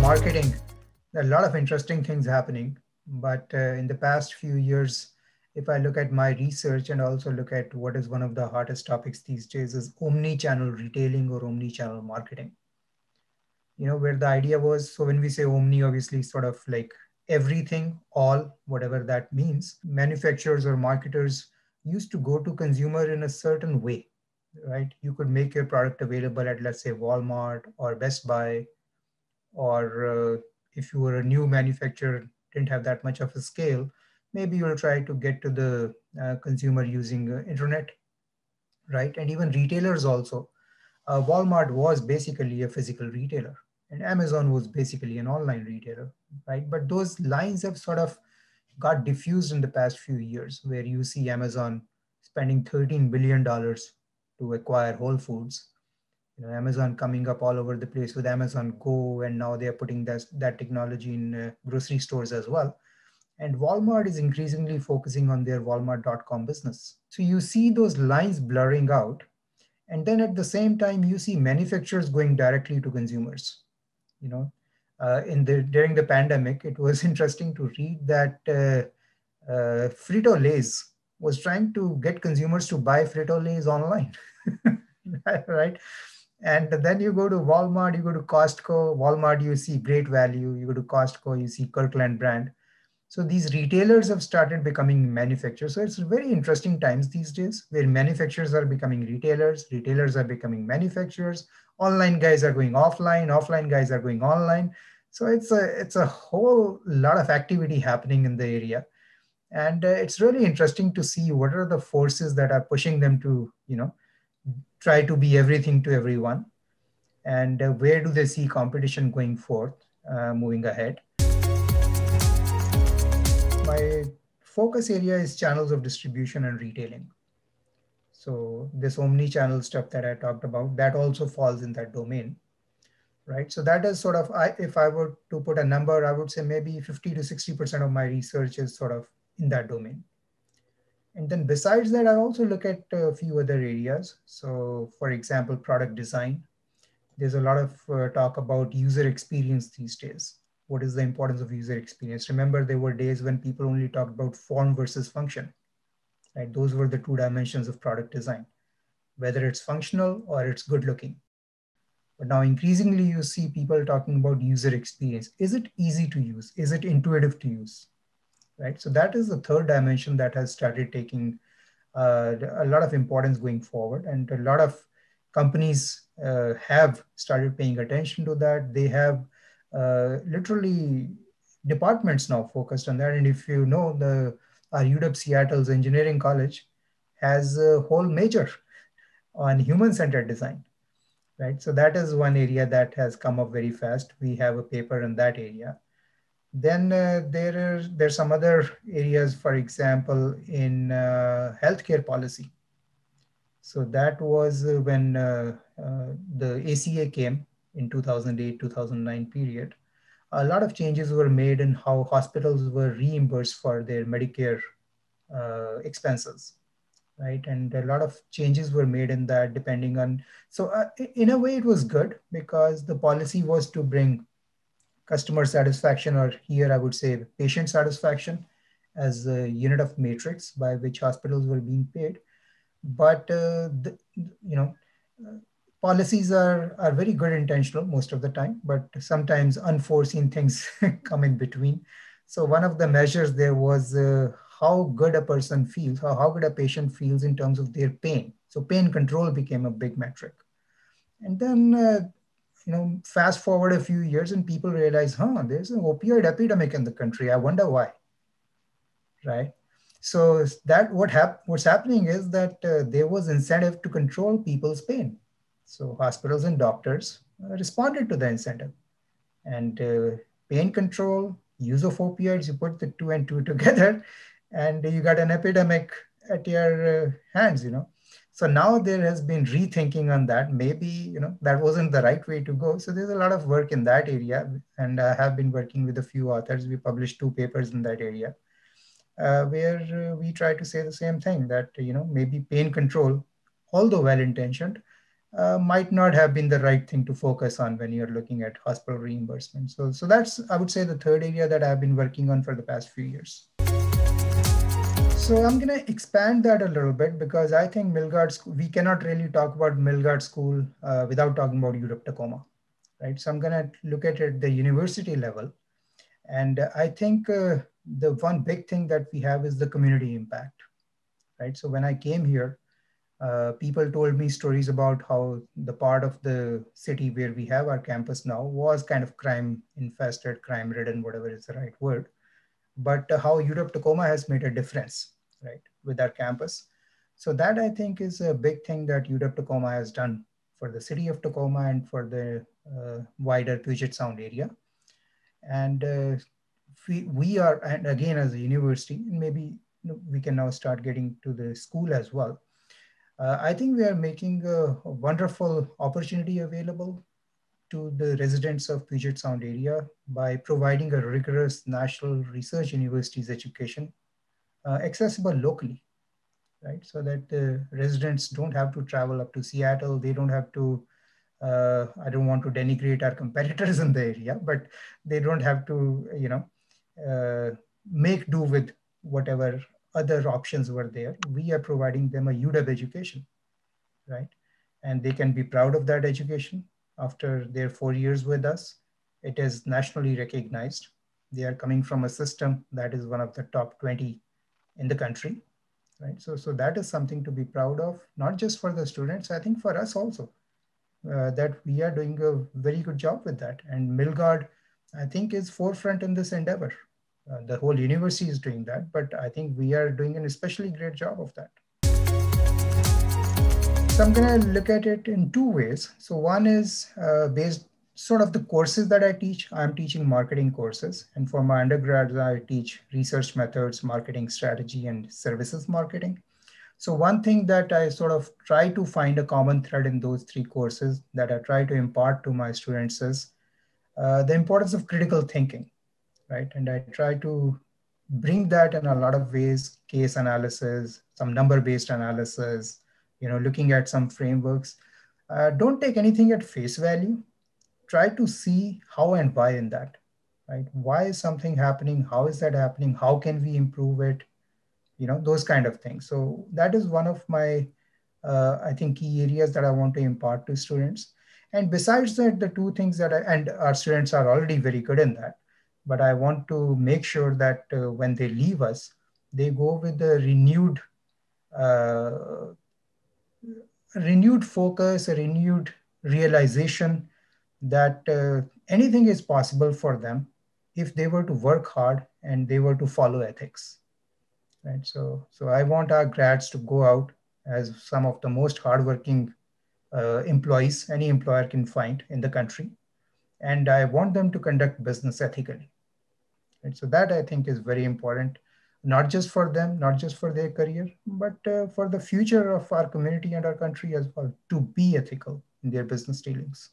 marketing, there are a lot of interesting things happening. But in the past few years, if I look at my research and also look at what is one of the hottest topics these days is omni-channel retailing or omni-channel marketing. Where the idea was, so when we say omni, obviously sort of like everything, all, whatever that means, manufacturers or marketers used to go to consumer in a certain way, right? You could make your product available at, let's say, Walmart or Best Buy, or if you were a new manufacturer, didn't have that much of a scale, maybe you'll try to get to the consumer using internet, right? And even retailers also. Walmart was basically a physical retailer, and Amazon was basically an online retailer, right? But those lines have sort of got diffused in the past few years, where you see Amazon spending $13 billion to acquire Whole Foods. Amazon coming up all over the place with Amazon Go, and now they're putting that technology in grocery stores as well. And Walmart is increasingly focusing on their Walmart.com business. So you see those lines blurring out. And then at the same time, you see manufacturers going directly to consumers. During the pandemic, it was interesting to read that Frito-Lay's was trying to get consumers to buy Frito-Lay's online, right? And then you go to Walmart, you go to Costco. Walmart, you see Great Value. You go to Costco, you see Kirkland brand. So these retailers have started becoming manufacturers. So it's very interesting times these days, where manufacturers are becoming retailers are becoming manufacturers, online guys are going offline, offline guys are going online. So it's a whole lot of activity happening in the area. And it's really interesting to see what are the forces that are pushing them to, try to be everything to everyone. And where do they see competition going forth, moving ahead? My focus area is channels of distribution and retailing. So this omni-channel stuff that I talked about, that also falls in that domain, right? So that is sort of, if I were to put a number, I would say maybe 50 to 60% of my research is sort of in that domain. And then besides that, I also look at a few other areas. So for example, product design. There's a lot of talk about user experience these days. What is the importance of user experience? Remember, there were days when people only talked about form versus function, right? Those were the two dimensions of product design, whether it's functional or it's good looking. But now increasingly you see people talking about user experience. Is it easy to use? Is it intuitive to use? Right? So that is the third dimension that has started taking a lot of importance going forward. And a lot of companies have started paying attention to that. They have literally departments now focused on that. And if you know, our UW Seattle's engineering college has a whole major on human-centered design, right? So that is one area that has come up very fast. We have a paper in that area. Then there's some other areas, for example, in healthcare policy. So that was when the ACA came in 2008, 2009 period. A lot of changes were made in how hospitals were reimbursed for their Medicare expenses, right? And a lot of changes were made in that depending on, so in a way it was good because the policy was to bring customer satisfaction, or here I would say patient satisfaction, as a unit of matrix by which hospitals were being paid. But policies are very good intentional most of the time, but sometimes unforeseen things come in between. So one of the measures there was how good a person feels, how good a patient feels in terms of their pain. So pain control became a big metric. And then fast forward a few years and people realize, there's an opioid epidemic in the country. I wonder why, right? So that what's happening is that there was incentive to control people's pain. So hospitals and doctors responded to the incentive. And pain control, use of opioids, you put the two and two together, and you got an epidemic at your hands, So now there has been rethinking on that. Maybe, that wasn't the right way to go. So there's a lot of work in that area. And I have been working with a few authors. We published 2 papers in that area where we try to say the same thing, that, maybe pain control, although well-intentioned, might not have been the right thing to focus on when you're looking at hospital reimbursement. So that's, I would say, the third area that I've been working on for the past few years. So I'm going to expand that a little bit because I think Milgard School, we cannot really talk about Milgard School without talking about UW Tacoma, right? So I'm going to look at it at the university level. And I think the one big thing that we have is the community impact, right? So when I came here, people told me stories about how the part of the city where we have our campus now was kind of crime infested, crime ridden, whatever is the right word. But how UW Tacoma has made a difference, right, with our campus. So that I think is a big thing that UW Tacoma has done for the city of Tacoma and for the wider Puget Sound area. And we are, and again, as a university, maybe we can now start getting to the school as well. I think we are making a wonderful opportunity available to the residents of Puget Sound area by providing a rigorous national research universities education accessible locally, right? So that the residents don't have to travel up to Seattle. They don't have to, I don't want to denigrate our competitors in the area, but they don't have to, make do with whatever other options were there. We are providing them a UW education, right? And they can be proud of that education after their 4 years with us. It is nationally recognized. They are coming from a system that is one of the top 20 in the country, right? So that is something to be proud of, not just for the students, I think for us also, that we are doing a very good job with that. And Milgard, I think, is forefront in this endeavor. The whole university is doing that, but I think we are doing an especially great job of that. So I'm going to look at it in two ways. So one is based sort of the courses that I teach. I'm teaching marketing courses. And for my undergrads, I teach research methods, marketing strategy, and services marketing. So one thing that I sort of try to find a common thread in those three courses that I try to impart to my students is the importance of critical thinking, right? And I try to bring that in a lot of ways, case analysis, some number-based analysis, looking at some frameworks. Don't take anything at face value. Try to see how and why in that, right? Why is something happening? How is that happening? How can we improve it? Those kind of things. So that is one of my, I think, key areas that I want to impart to students. And besides that, the two things that and our students are already very good in that, but I want to make sure that when they leave us, they go with a uh, renewed focus, a renewed realization that anything is possible for them if they were to work hard and they were to follow ethics, right? So I want our grads to go out as some of the most hardworking employees any employer can find in the country. And I want them to conduct business ethically. Right? So that I think is very important, not just for them, not just for their career, but for the future of our community and our country as well, to be ethical in their business dealings.